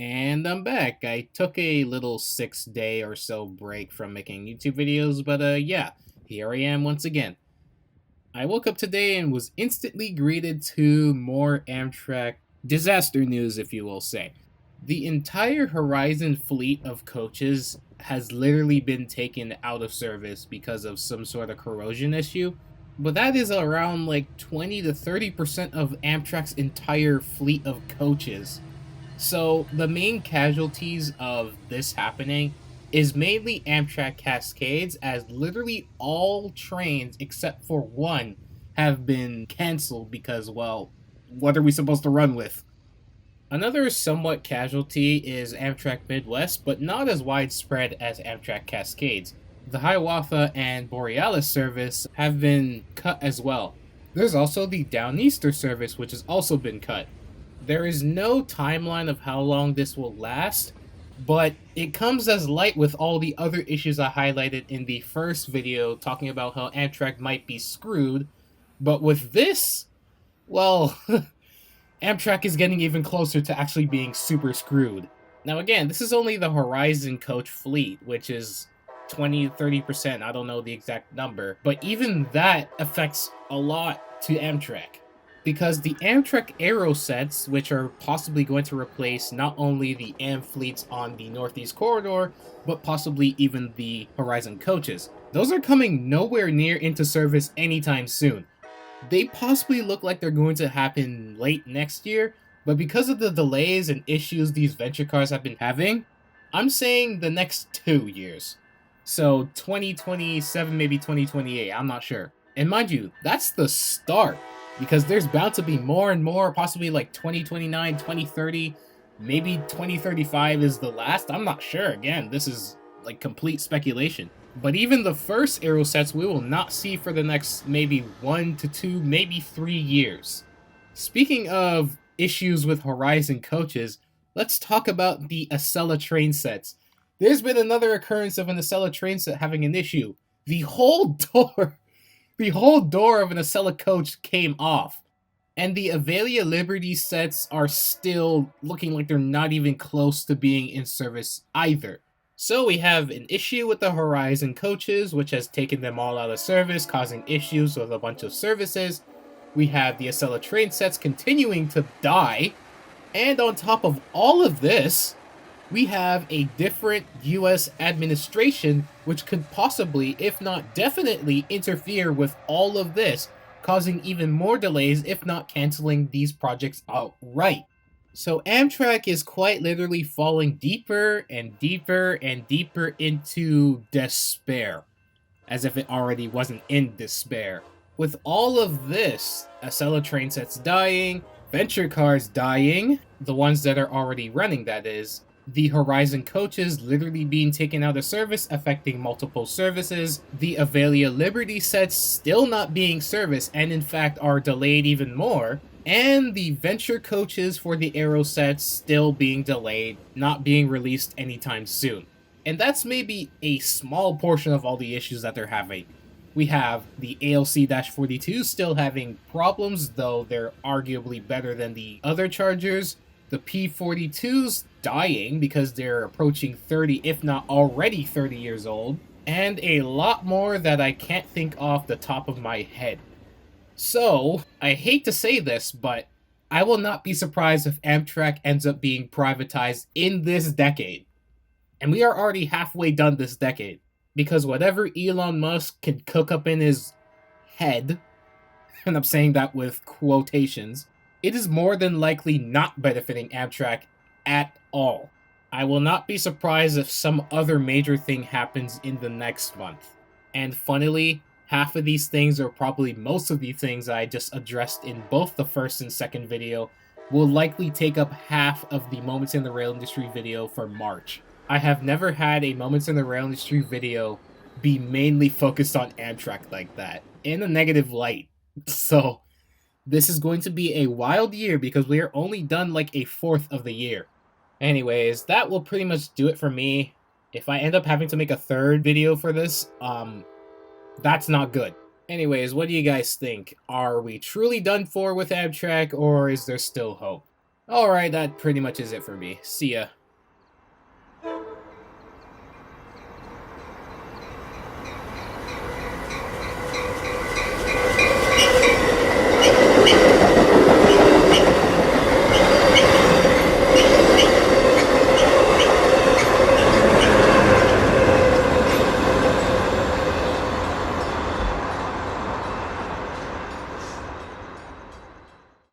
And I'm back. I took a little 6 day or so break from making YouTube videos, but yeah, here I am once again. I woke up today and was instantly greeted to more Amtrak disaster news, if you will say. The entire Horizon fleet of coaches has literally been taken out of service because of some sort of corrosion issue, but that is around like 20 to 30% of Amtrak's entire fleet of coaches. So the main casualties of this happening is mainly Amtrak Cascades, as literally all trains except for one have been canceled because, well, what are we supposed to run with? Another somewhat casualty is Amtrak Midwest, but not as widespread as Amtrak Cascades. The Hiawatha and Borealis service have been cut as well. There's also the Downeaster service, which has also been cut. There is no timeline of how long this will last, but it comes as light with all the other issues I highlighted in the first video talking about how Amtrak might be screwed. But with this, well, Amtrak is getting even closer to actually being super screwed. Now again, this is only the Horizon coach fleet, which is 20 to 30%, I don't know the exact number, but even that affects a lot to Amtrak. Because the Amtrak Aero sets, which are possibly going to replace not only the Am fleets on the Northeast Corridor, but possibly even the Horizon coaches, those are coming nowhere near into service anytime soon. They possibly look like they're going to happen late next year, but because of the delays and issues these venture cars have been having, I'm saying the next 2 years. So 2027, maybe 2028, I'm not sure. And mind you, that's the start, because there's bound to be more and more, possibly like 2029, 2030, maybe 2035 is the last. I'm not sure. Again, this is like complete speculation. But even the first aero sets we will not see for the next maybe 1 to 2, maybe 3 years. Speaking of issues with Horizon coaches, let's talk about the Acela train sets. There's been another occurrence of an Acela train set having an issue. The whole door, the whole door of an Acela coach came off. And the Avelia Liberty sets are still looking like they're not even close to being in service either. So we have an issue with the Horizon coaches, which has taken them all out of service, causing issues with a bunch of services. We have the Acela train sets continuing to die. And on top of all of this, we have a different US administration which could possibly, if not definitely, interfere with all of this, causing even more delays, if not canceling these projects outright. So Amtrak is quite literally falling deeper and deeper and deeper into despair, as if it already wasn't in despair. With all of this, Acela train sets dying, venture cars dying, the ones that are already running that is, the Horizon coaches literally being taken out of service, affecting multiple services, the Avelia Liberty sets still not being serviced and in fact are delayed even more, and the venture coaches for the aero sets still being delayed, not being released anytime soon. And that's maybe a small portion of all the issues that they're having. We have the ALC-42 still having problems, though they're arguably better than the other Chargers. The P-42s dying because they're approaching 30, if not already 30 years old. And a lot more that I can't think off the top of my head. So, I hate to say this, but I will not be surprised if Amtrak ends up being privatized in this decade. And we are already halfway done this decade. Because whatever Elon Musk can cook up in his head, and I'm saying that with quotations, it is more than likely not benefiting Amtrak at all. I will not be surprised if some other major thing happens in the next month. And funnily, half of these things, or probably most of the things I just addressed in both the first and second video, will likely take up half of the Moments in the Rail Industry video for March. I have never had a Moments in the Rail Industry video be mainly focused on Amtrak like that, in a negative light. So, this is going to be a wild year because we are only done like a fourth of the year. Anyways, that will pretty much do it for me. If I end up having to make a third video for this, that's not good. Anyways, what do you guys think? Are we truly done for with Amtrak, or is there still hope? Alright, that pretty much is it for me. See ya.